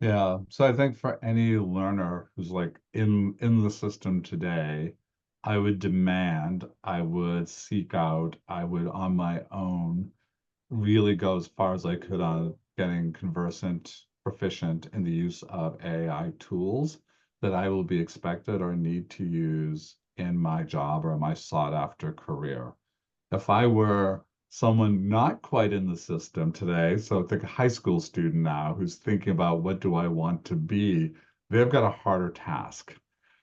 Yeah. So I think for any learner who's like in the system today, I would demand, I would seek out, I would on my own really go as far as I could on getting conversant, proficient in the use of AI tools that I will be expected or need to use in my job or my sought after career. If I were someone not quite in the system today, so think a high school student now who's thinking about what do I want to be, they've got a harder task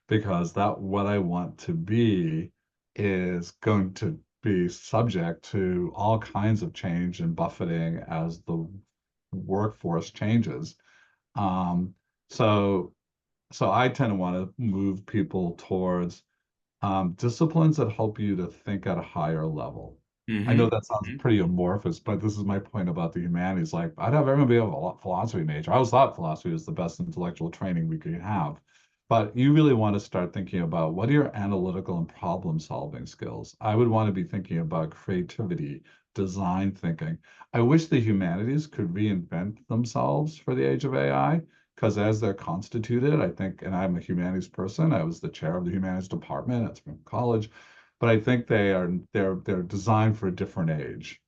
because that what I want to be is going to be subject to all kinds of change and buffeting as the workforce changes. Um, so so I tend to want to move people towards disciplines that help you to think at a higher level. I know Hmm. that sounds pretty amorphous, but this is my point about the humanities. Like, I'd have everyone be a philosophy major. I always thought philosophy was the best intellectual training we could have. But you really want to start thinking about what are your analytical and problem solving skills? I would want to be thinking about creativity, design thinking. I wish the humanities could reinvent themselves for the age of AI because as they're constituted, I think, and I'm a humanities person, I was the chair of the humanities department at Spring College, but I think they're designed for a different age.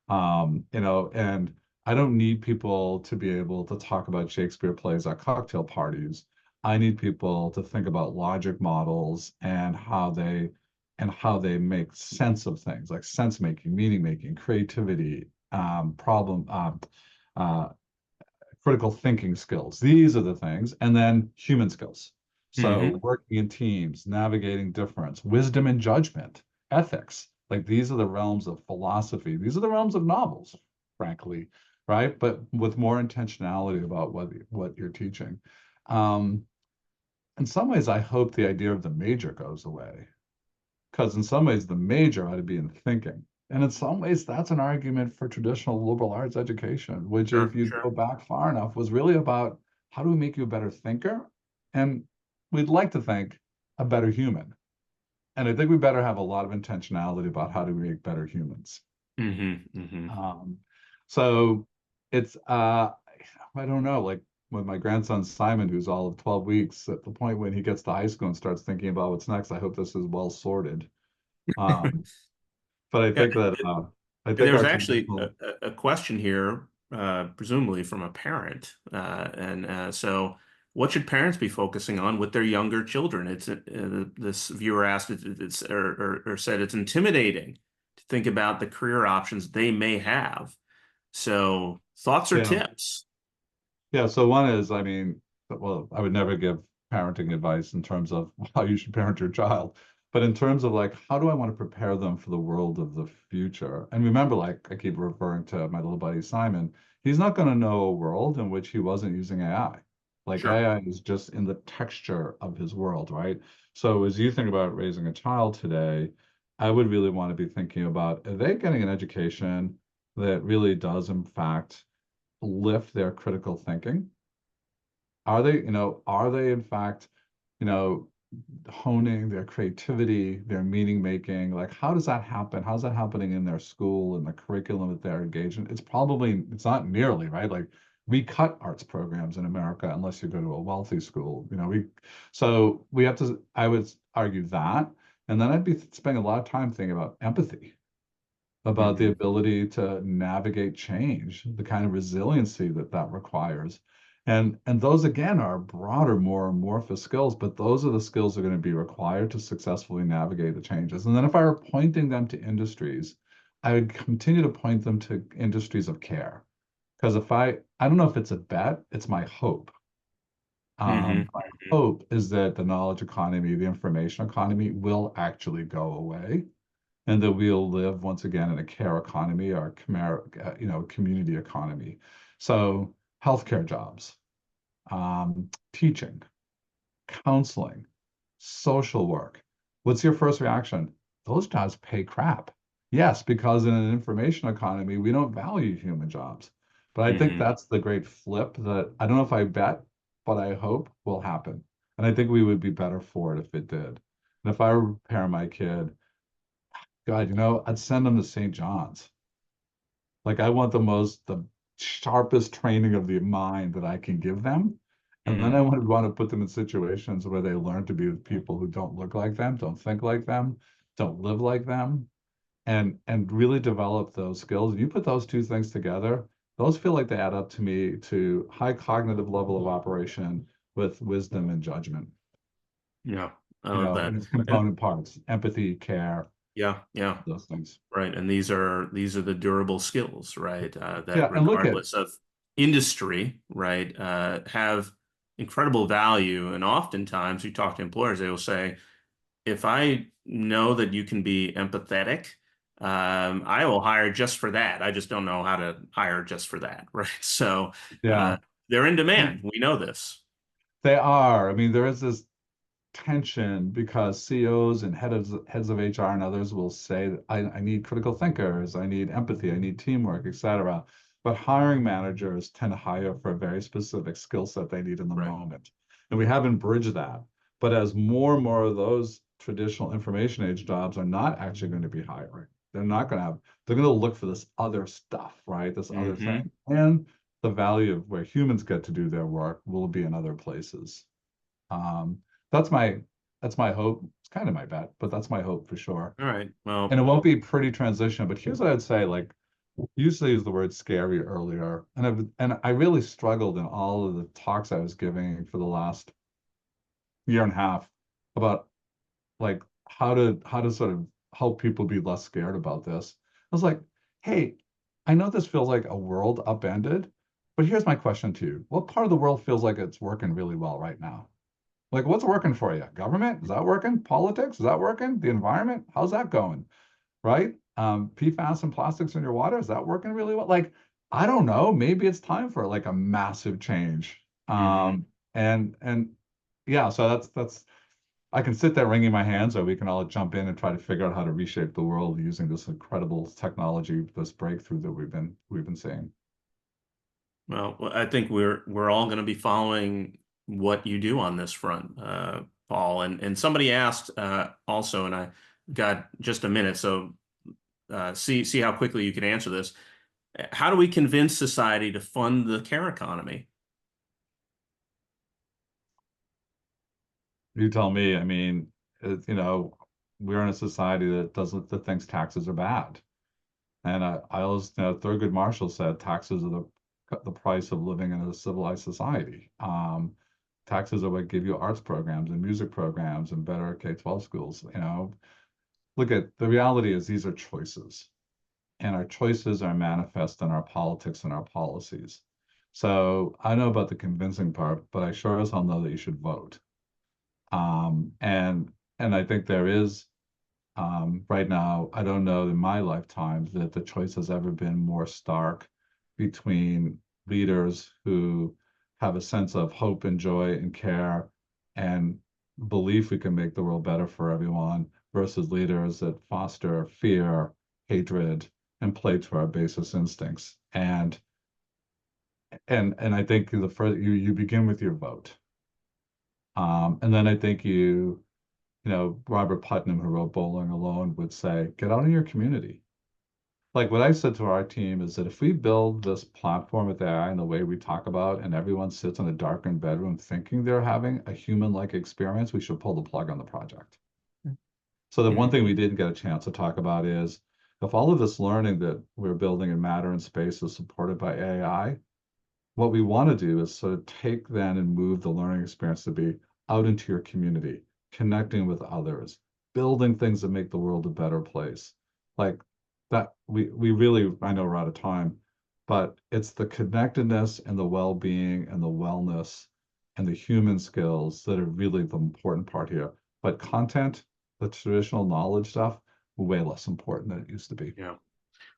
And I don't need people to be able to talk about Shakespeare plays at cocktail parties. I need people to think about logic models and how they make sense of things, like sense making, meaning making, creativity, problem uh, critical thinking skills. These are the things. And then human skills. So Hmm. working in teams, navigating difference, wisdom and judgment, ethics. Like these are the realms of philosophy. These are the realms of novels, frankly, right? But with more intentionality about what you're teaching. Um, in some ways, I hope the idea of the major goes away because in some ways the major ought to be in thinking. And in some ways, that's an argument for traditional liberal arts education, which, if Sure, you go sure. back far enough, was really about how do we make you a better thinker? And we'd like to think a better human. And I think we better have a lot of intentionality about how do we make better humans. Hmm. Um, so it's I don't know, like with my grandson Simon, who's all of 12 weeks, at the point when he gets to high school and starts thinking about what's next, I hope this is well sorted. Um, but Yeah, I think there's our actually traditional, a question here, presumably from a parent, and so what should parents be focusing on with their younger children? This viewer asked, or said it's intimidating to think about the career options they may have. So thoughts or yeah, tips? yeah. So one is, I mean, well, I would never give parenting advice in terms of how you should parent your child, but in terms of like, how do I want to prepare them for the world of the future? And remember, like I keep referring to my little buddy Simon, he's not going to know a world in which he wasn't using AI. Like Sure. AI is just in the texture of his world, right? So as you think about raising a child today, I would really want to be thinking about, are they getting an education that really does, in fact, lift their critical thinking? Are they in fact, you know, honing their creativity, their meaning making? Like, how does that happen? How's that happening in their school and the curriculum that they're engaged in? It's not nearly, right? Like we cut arts programs in America unless you go to a wealthy school. So we have to, I would argue that. And then I'd be spending a lot of time thinking about empathy, about the Mhm. ability to navigate change, the kind of resiliency that that requires. And those again are broader, more amorphous skills, but those are the skills that are going to be required to successfully navigate the changes. And then if I were pointing them to industries, I would continue to point them to industries of care. Because I don't know if it's a bet, it's my hope. Mhm. My Mhm. hope is that the knowledge economy, the information economy will actually go away, and that we'll live once again in a care economy or community economy. So healthcare jobs, teaching, counseling, social work. What's your first reaction? Those jobs pay crap. Yes, because in an information economy, we don't value human jobs. But I think Mhm. that's the great flip that I don't know if I bet, but I hope will happen. And I think we would be better for it if it did. And if I were to prepare my kid, God, I'd send them to St. John's. Like I want the sharpest training of the mind that I can give them. And then I Mhm. would want to put them in situations where they learn to be with people who don't look like them, don't think like them, don't live like them, and really develop those skills. And you put those two things together, those feel like they add up to me to high cognitive level of operation with wisdom and judgment, Yeah, I love in that. its And component parts, empathy, care, yeah, yeah. those things. Right. And these are the durable skills, right? That Yeah, and look at regardless of industry, right, have incredible value. And oftentimes you talk to employers, they will say, if I know that you can be empathetic, I will hire just for that. I just don't know how to hire just for that, right? So yeah. uh, they're in And demand. We know this. they are. I mean, there is this tension because CEOs and heads of HR and others will say that I need critical thinkers, I need empathy, I need teamwork, etc. But hiring managers tend to hire for a very specific skill set they need in the Right. moment. And we haven't bridged that. But as more and more of those traditional information age jobs are not actually going to be hiring, they're not going to have, they're going to look for this other stuff, right? This other Hmm. thing. And the value of where humans get to do their work will be in other places. Um, that's my that's my hope. It's kind of my bet, but that's my hope for sure. All right. And Well, it won't be pretty transition, but here's what I'd say, like usually use the word scary earlier. And I really struggled in all of the talks I was giving for the last year and a half about like how to sort of help people be less scared about this. I was like, hey, I know this feels like a world upended, but here's my question to you. What part of the world feels like it's working really well right now? Like, what's working for you? Government? Is that working? Politics? Is that working? The environment? How's that going? Right? PFAS and plastics in your water? Is that working really well? Like, I don't know. Maybe it's time for like a massive change. hmm. And yeah, so that's I can sit there wringing my hands, or we can all jump in and try to figure out how to reshape the world using this incredible technology, this breakthrough that we've been seeing. Well, I think we're all going to be following what you do on this front, Paul. And somebody asked also, and I got just a minute, so see how quickly you can answer this. How do we convince society to fund the care economy? You tell me. I mean, we're in a society that thinks taxes are bad. And I always, Thurgood Marshall said taxes are the price of living in a civilized society. Taxes are what give you arts programs and music programs and better K-12 schools. Look at the reality is these are choices, and our choices are manifest in our politics and our policies. So I know about the convincing part, but I sure as hell know that you should vote. And I think there is right now, I don't know in my lifetime that the choice has ever been more stark between leaders who have a sense of hope and joy and care and belief we can make the world better for everyone versus leaders that foster fear, hatred, and play to our basest instincts. And I think the first you begin with your vote. And then I think Robert Putnam, who wrote Bowling Alone, would say, get out in your community. like what I said to our team is that if we build this platform with AI in the way we talk about, and everyone sits in a darkened bedroom thinking they're having a human-like experience, we should pull the plug on the project. So the one thing we didn't get a chance to talk about is if all of this learning that we're building in matter and space is supported by AI, what we want to do is sort of take then and move the learning experience to be out into your community, connecting with others, building things that make the world a better place. Like that, we really, I know we're out of time, but it's the connectedness and the well-being and the wellness and the human skills that are really the important part here. But content, the traditional knowledge stuff, way less important than it used to be. Yeah.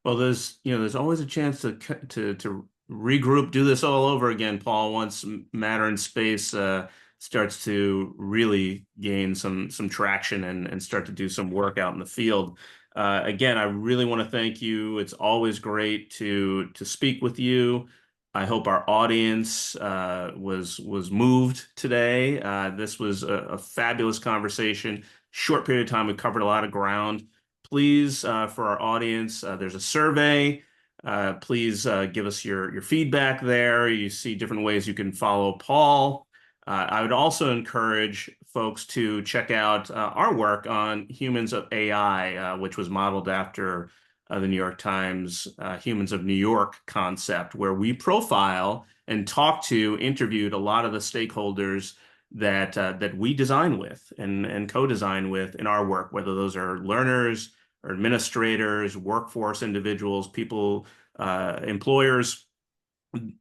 Well, there's always a chance to regroup, do this all over again, Paul, once matter and space starts to really gain some traction and start to do some work out in the field. Again, I really want to thank you. It's always great to speak with you. I hope our audience was moved today. This was a fabulous conversation. Short period of time, we covered a lot of ground. Please, for our audience, there's a survey. Please give us your feedback there. You see different ways you can follow Paul. I would also encourage folks to check out our work on Humans of AI, which was modeled after the New York Times Humans of New York concept, where we profile and interviewed a lot of the stakeholders that we design with and co-design with in our work, whether those are learners or administrators, workforce individuals, people, employers.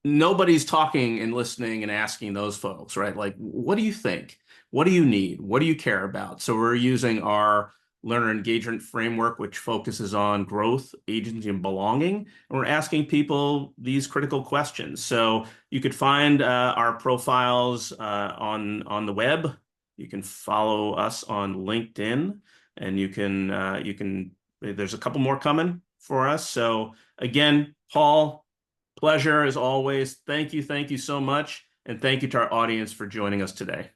Nobody's talking and listening and asking those folks, right? Like, what do you think? What do you need? What do you care about? So we're using our learner engagement framework, which focuses on growth, agency, and belonging. And we're asking people these critical questions. So you could find our profiles on the web. You can follow us on LinkedIn, and you can. There's a couple more coming for us. So again, Paul, pleasure as always. Thank you so much, and thank you to our audience for joining us today.